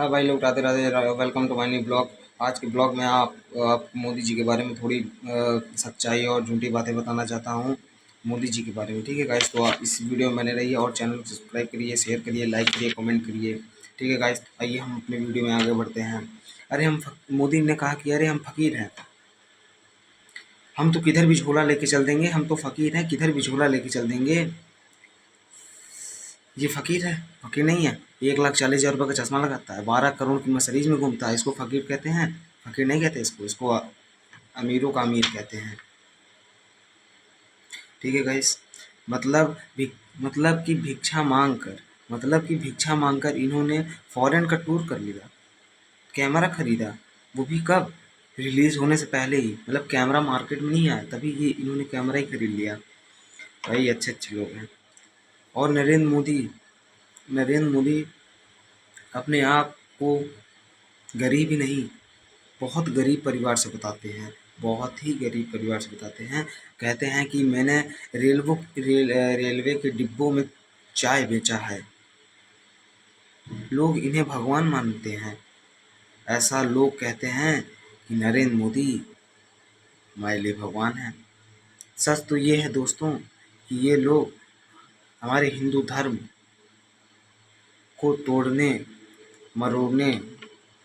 हाँ भाई लोग, Radhe Radhe. Welcome to my new blog. आज के ब्लॉग में आप मोदी जी के बारे में थोड़ी सच्चाई और झूठी बातें बताना चाहता हूँ मोदी जी के बारे में। ठीक है गाइस, तो आप इस वीडियो में बने रहिए और चैनल को सब्सक्राइब करिए, शेयर करिए, लाइक करिए, कमेंट करिए। ठीक है गाइस, आइए हम अपने वीडियो में आगे बढ़ते हैं। अरे मोदी ने कहा कि अरे हम फ़कीर हैं, हम तो किधर भी झोला लेके चल देंगे, हम तो फ़कीर हैं, किधर भी झोला लेके चल देंगे। ये फ़कीर है? फ़कीर नहीं है। 1,40,000 रुपये का चश्मा लगाता है, 12 करोड़ की मर्सिडीज में घूमता है, इसको फ़कीर कहते हैं? फ़कीर नहीं कहते इसको अमीरों का अमीर कहते हैं। ठीक है गाइस, मतलब मतलब कि भिक्षा मांग कर इन्होंने फॉरेन का टूर कर लिया, कैमरा खरीदा, वो भी कब? रिलीज़ होने से पहले ही, मतलब कैमरा मार्केट में नहीं आया तभी ये इन्होंने कैमरा ही खरीद लिया। भाई अच्छे अच्छे लोग हैं। और नरेंद्र मोदी अपने आप को गरीब ही नहीं, बहुत गरीब परिवार से बताते हैं, बहुत ही गरीब परिवार से बताते हैं। कहते हैं कि मैंने रेलवे के डिब्बों में चाय बेचा है। लोग इन्हें भगवान मानते हैं। ऐसा लोग कहते हैं कि नरेंद्र मोदी हमारे लिए भगवान हैं। सच तो ये है दोस्तों कि ये लोग हमारे हिंदू धर्म को मरोड़ने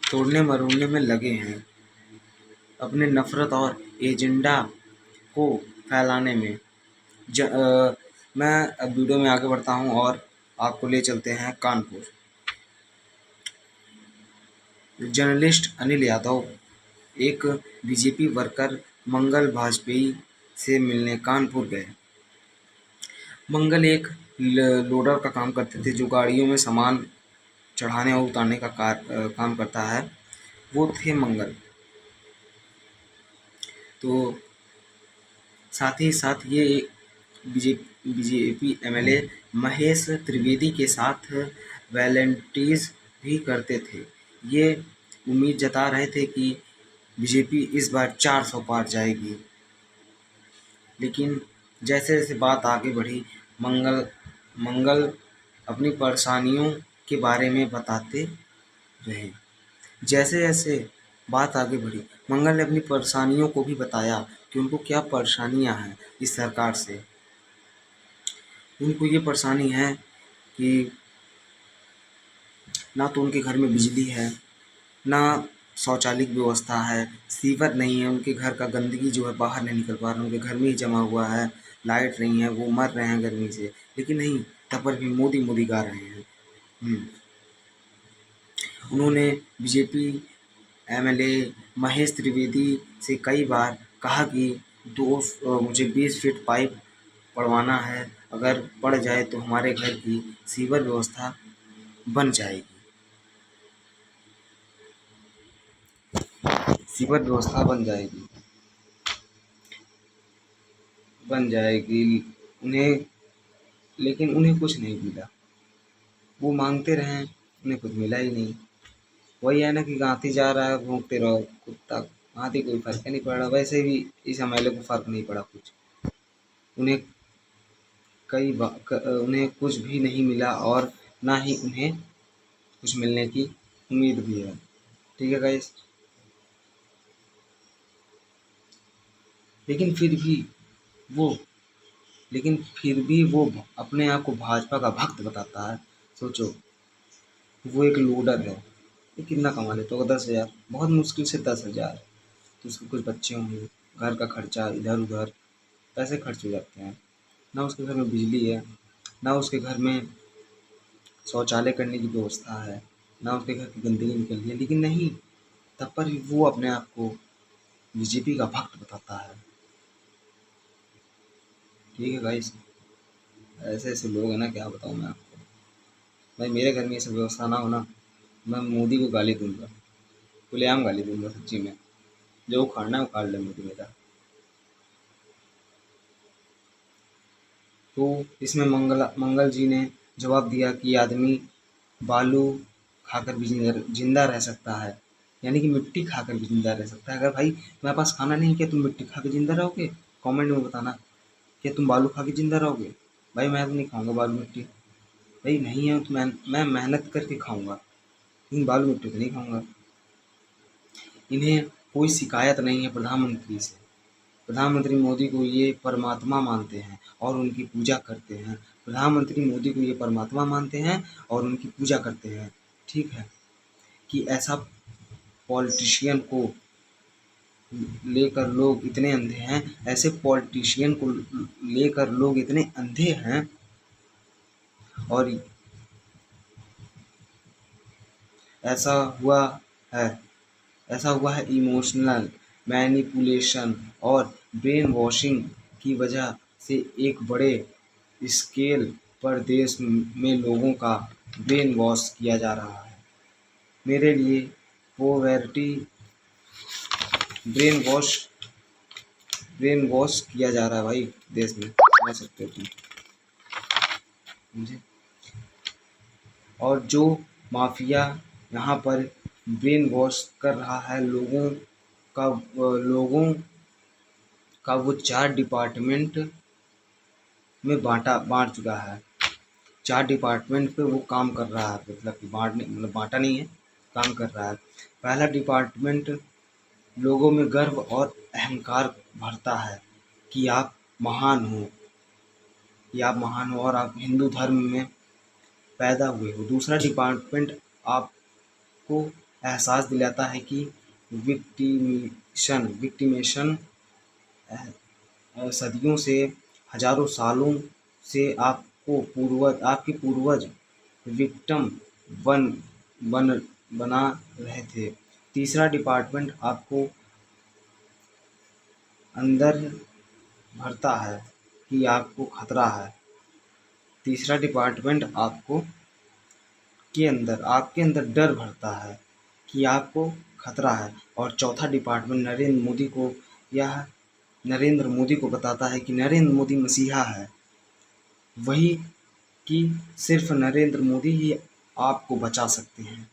तोड़ने मरोड़ने में लगे हैं, अपने नफ़रत और एजेंडा को फैलाने में। मैं अब वीडियो में आगे बढ़ता हूँ और आपको ले चलते हैं कानपुर। जर्नलिस्ट अनिल यादव, एक बीजेपी वर्कर मंगल वाजपेयी से मिलने कानपुर गए। मंगल एक लोडर का काम करते थे, जो गाड़ियों में सामान चढ़ाने और उतारने का काम करता है, वो थे मंगल। तो साथ ही साथ ये बीजेपी एमएलए महेश त्रिवेदी के साथ वॉलंटियर्स भी करते थे। ये उम्मीद जता रहे थे कि बीजेपी इस बार 400 पार जाएगी। लेकिन जैसे जैसे बात आगे बढ़ी, मंगल मंगल अपनी परेशानियों के बारे में बताते रहे। जैसे जैसे बात आगे बढ़ी, मंगल ने अपनी परेशानियों को भी बताया कि उनको क्या परेशानियां हैं इस सरकार से। उनको ये परेशानी है कि ना तो उनके घर में बिजली है, ना शौचालय की व्यवस्था है, सीवर नहीं है, उनके घर का गंदगी जो है बाहर नहीं निकल पा रहा, उनके घर में ही जमा हुआ है, लाइट नहीं है, वो मर रहे हैं गर्मी से। लेकिन नहीं, तब पर भी मोदी मोदी गा रहे हैं। उन्होंने बीजेपी एमएलए महेश त्रिवेदी से कई बार कहा कि मुझे 20 फीट पाइप पड़वाना है, अगर पड़ जाए तो हमारे घर की सीवर व्यवस्था बन जाएगी। सीवर व्यवस्था बन जाएगी उन्हें। लेकिन उन्हें कुछ नहीं मिला, वो मांगते रहे, उन्हें कुछ मिला ही नहीं। वही है ना कि गांधी जा रहा है, भोंकते रहो कुत्ता। गांधी कोई फर्क नहीं पड़ रहा, वैसे भी इस एमएलए को फर्क नहीं पड़ा कुछ। उन्हें उन्हें कुछ भी नहीं मिला और ना ही उन्हें कुछ मिलने की उम्मीद भी है। ठीक है गाइस, लेकिन फिर भी वो वो अपने आप को भाजपा का भक्त बताता है। सोचो, वो एक लोडर है, ये कितना कमा लेता होगा? 10,000, बहुत मुश्किल से 10,000। तो उसके कुछ बच्चे होंगे, घर का खर्चा इधर उधर, पैसे खर्च हो जाते हैं। ना उसके घर में बिजली है, ना उसके घर में शौचालय करने की व्यवस्था है, ना उसके घर की गंदगी निकल रही है। लेकिन नहीं, तब पर भी वो अपने आप को बीजेपी का भक्त बताता है। ठीक है गाइस, ऐसे ऐसे लोग हैं ना, क्या बताऊँ मैं आपको। भाई मेरे घर में ये सब व्यवस्था ना हो ना, मैं मोदी को गाली दूंगा, खुलेआम गाली दूंगा सच्ची में। जो उखाड़ना है उखाड़ ले मोदी मेरा। तो इसमें मंगल जी ने जवाब दिया कि आदमी बालू खाकर भी जिंदा रह सकता है, यानी कि मिट्टी खाकर भी जिंदा रह सकता है। अगर भाई तुम्हारे पास खाना नहीं है, क्या तुम मिट्टी खा के जिंदा रहोगे? कमेंट में बताना, क्या तुम बालू खा के जिंदा रहोगे? भाई मैं तो नहीं खाऊंगा बालू मिट्टी। भाई नहीं है तो मैं मेहनत करके खाऊंगा। इन बाल मिट्टी तो नहीं खाऊंगा। इन्हें कोई शिकायत नहीं है प्रधानमंत्री से। प्रधानमंत्री मोदी को ये परमात्मा मानते हैं और उनकी पूजा करते हैं। प्रधानमंत्री मोदी को ये परमात्मा मानते हैं और उनकी पूजा करते हैं। ठीक है, कि ऐसा पॉलिटिशियन को लेकर लोग इतने अंधे हैं, ऐसे पॉलिटिशियन को लेकर लोग इतने अंधे हैं। और ऐसा हुआ है ऐसा हुआ है इमोशनल मैनिपुलेशन और ब्रेन वॉशिंग की वजह से एक बड़े स्केल पर देश में लोगों का ब्रेन वॉश किया जा रहा है। मेरे लिए poverty brain wash brain wash किया जा रहा है भाई देश में, समझ सकते हो तुम, समझे। और जो माफिया यहाँ पर ब्रेन वॉश कर रहा है लोगों का वो 4 डिपार्टमेंट में बाँट चुका है। 4 डिपार्टमेंट पे वो काम कर रहा है, मतलब कि बाँटा नहीं है, काम कर रहा है। पहला डिपार्टमेंट लोगों में गर्व और अहंकार भरता है कि आप महान हो, और आप हिंदू धर्म में पैदा हुए हो। दूसरा डिपार्टमेंट आपको एहसास दिलाता है कि विक्टिमेशन सदियों से, हजारों सालों से आपके पूर्वज विक्टिम बन बन बना रहे थे। तीसरा डिपार्टमेंट आपको अंदर भरता है कि आपको खतरा है। तीसरा डिपार्टमेंट आपके अंदर डर भरता है कि आपको खतरा है। और चौथा डिपार्टमेंट नरेंद्र मोदी को बताता है कि नरेंद्र मोदी मसीहा है, वही कि सिर्फ नरेंद्र मोदी ही आपको बचा सकते हैं।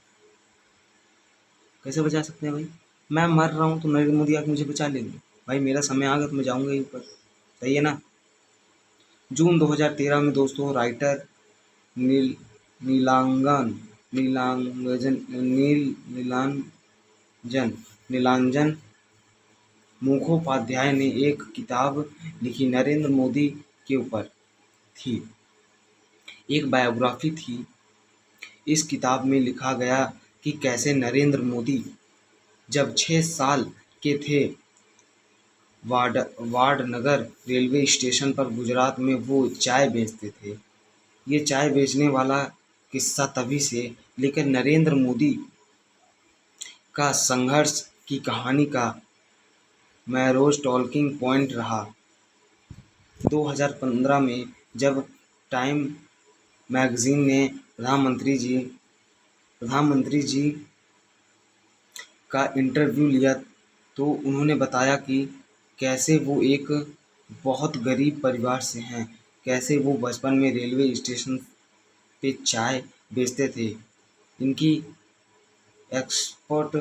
कैसे बचा सकते हैं भाई? मैं मर रहा हूँ तो नरेंद्र मोदी आके मुझे बचा लेंगे। भाई मेरा समय आ गया तो मैं जाऊँगा ही ऊपर, सही है ना। जून 2013 में दोस्तों राइटर नील नीलांगन नीलांगजन नील नीलांजन नीलांजन मुखोपाध्याय ने एक किताब लिखी नरेंद्र मोदी के ऊपर थी, एक बायोग्राफी थी। इस किताब में लिखा गया कि कैसे नरेंद्र मोदी जब 6 साल के थे वाडनगर रेलवे स्टेशन पर गुजरात में वो चाय बेचते थे। ये चाय बेचने वाला किस्सा तभी से लेकर नरेंद्र मोदी का संघर्ष की कहानी का मैरोज टॉकिंग पॉइंट रहा। 2015 में जब टाइम मैगजीन ने प्रधानमंत्री जी का इंटरव्यू लिया तो उन्होंने बताया कि कैसे वो एक बहुत गरीब परिवार से हैं, कैसे वो बचपन में रेलवे स्टेशन पे चाय बेचते थे। इनकी एक्सपर्ट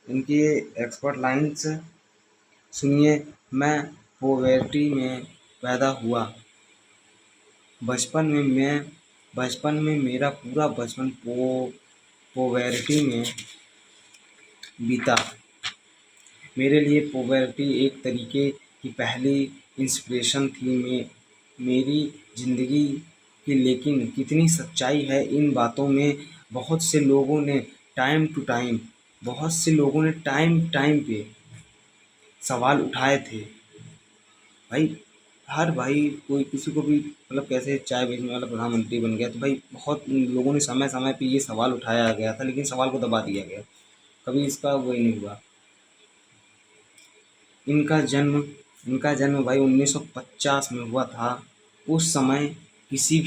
इनकी एक्सपर्ट लाइन्स सुनिए। मैं पॉवर्टी में पैदा हुआ। बचपन में मेरा पूरा बचपन पॉवर्टी में बीता। मेरे लिए पॉवर्टी एक तरीके की पहली इंस्पिरेशन थी मेरी ज़िंदगी की। लेकिन कितनी सच्चाई है इन बातों में। बहुत से लोगों ने टाइम टाइम पे सवाल उठाए थे भाई। हर भाई कोई किसी को भी मतलब कैसे चाय बेचने वाला प्रधानमंत्री बन गया, तो भाई बहुत लोगों ने समय समय पे ये सवाल उठाया गया था, लेकिन सवाल को दबा दिया गया, कभी इसका वही नहीं हुआ। इनका जन्म इनका जन्म भाई 1950 में हुआ था। उस समय किसी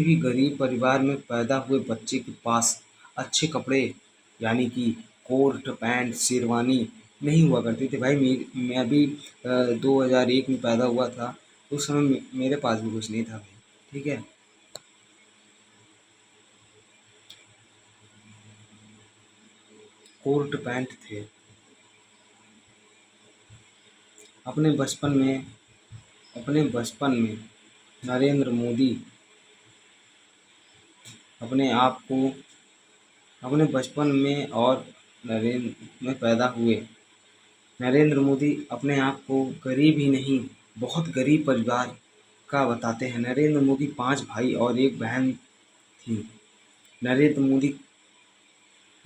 भी गरीब परिवार में पैदा हुए बच्चे के पास अच्छे कपड़े यानी कि कोट पैंट शेरवानी नहीं हुआ करते थे भाई। मैं भी 2001 में पैदा हुआ था, उस समय मेरे पास भी कुछ नहीं था भाई, ठीक है। कोट पैंट थे। अपने बचपन में नरेंद्र मोदी अपने आप को अपने बचपन में और नरेंद्र में पैदा हुए नरेंद्र मोदी अपने आप को गरीब ही नहीं, बहुत गरीब परिवार का बताते हैं। नरेंद्र मोदी 5 भाई और 1 बहन थी। नरेंद्र मोदी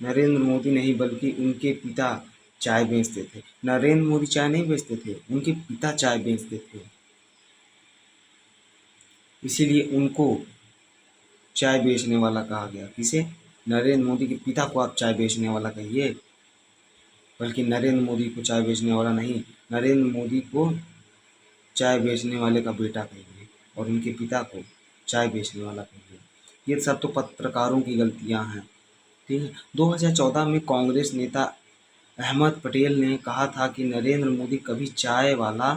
नरेंद्र मोदी नहीं बल्कि उनके पिता चाय बेचते थे। नरेंद्र मोदी चाय नहीं बेचते थे, उनके पिता चाय बेचते थे। इसीलिए उनको चाय बेचने वाला कहा गया। किसे? नरेंद्र मोदी के पिता को आप चाय बेचने वाला कहिए, बल्कि नरेंद्र मोदी को चाय बेचने वाला नहीं, नरेंद्र मोदी को चाय बेचने वाले का बेटा कहिए और उनके पिता को चाय बेचने वाला कहिए। ये सब तो पत्रकारों की गलतियां हैं। ठीक है। 2014 में कांग्रेस नेता अहमद पटेल ने कहा था कि नरेंद्र मोदी कभी चाय वाला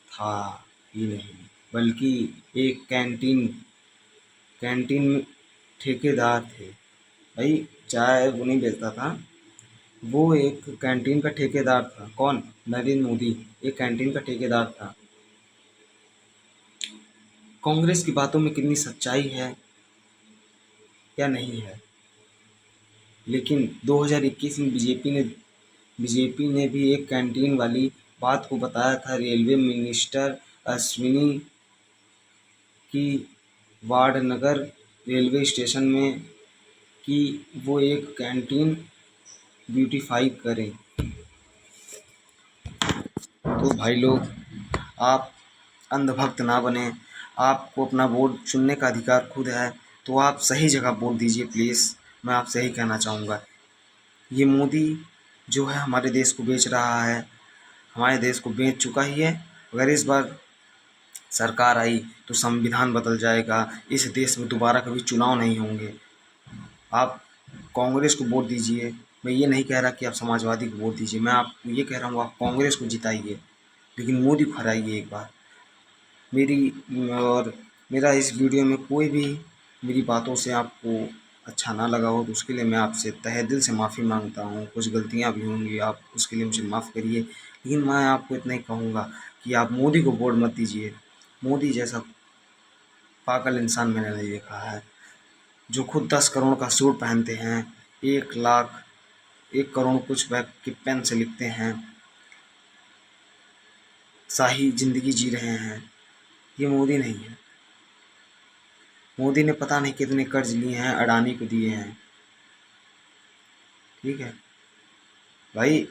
था ही नहीं, बल्कि एक कैंटीन में ठेकेदार थे। भाई, चाय वो नहीं बेचता था, वो एक कैंटीन का ठेकेदार था। कौन? नरेंद्र मोदी एक कैंटीन का ठेकेदार था। कांग्रेस की बातों में कितनी सच्चाई है या नहीं है, लेकिन 2021 में बीजेपी ने भी एक कैंटीन वाली बात को बताया था रेलवे मिनिस्टर अश्विनी की वाडनगर रेलवे स्टेशन में कि वो एक कैंटीन ब्यूटीफाई करें। तो भाई लोग, आप अंधभक्त ना बने। आपको अपना वोट चुनने का अधिकार खुद है, तो आप सही जगह वोट दीजिए प्लीज़। मैं आपसे यही कहना चाहूँगा। ये मोदी जो है हमारे देश को बेच रहा है, हमारे देश को बेच चुका ही है। अगर इस बार सरकार आई तो संविधान बदल जाएगा, इस देश में दोबारा कभी चुनाव नहीं होंगे। आप कांग्रेस को वोट दीजिए। मैं ये नहीं कह रहा कि आप समाजवादी को वोट दीजिए, मैं आपको ये कह रहा हूँ आप कांग्रेस को जिताइए, लेकिन मोदी को हराइए एक बार। और मेरा इस वीडियो में कोई भी मेरी बातों से आपको अच्छा ना लगा हो तो उसके लिए मैं आपसे तहे दिल से माफ़ी मांगता हूँ। कुछ गलतियाँ भी होंगी, आप उसके लिए मुझे माफ़ करिए, लेकिन मैं आपको इतना ही कहूँगा कि आप मोदी को वोट मत दीजिए। मोदी जैसा पागल इंसान मैंने नहीं देखा है, जो खुद 10 करोड़ का सूट पहनते हैं, 1 लाख 1 करोड़ कुछ बैग के पेन से लिखते हैं, शाही ज़िंदगी जी रहे हैं। ये मोदी नहीं है। मोदी ने पता नहीं कितने कर्ज लिए हैं, अडानी को दिए हैं। ठीक है भाई,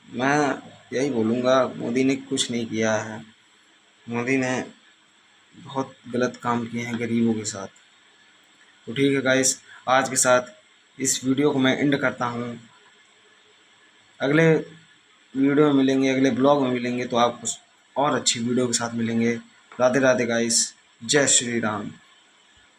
मैं यही बोलूँगा, मोदी ने कुछ नहीं किया है। मोदी ने बहुत गलत काम किए हैं गरीबों के साथ। तो ठीक है गाइस, आज के साथ इस वीडियो को मैं एंड करता हूँ। अगले वीडियो में मिलेंगे, अगले ब्लॉग में मिलेंगे, तो आप कुछ और अच्छी वीडियो के साथ मिलेंगे। राधे राधे गाइस, जय श्री राम।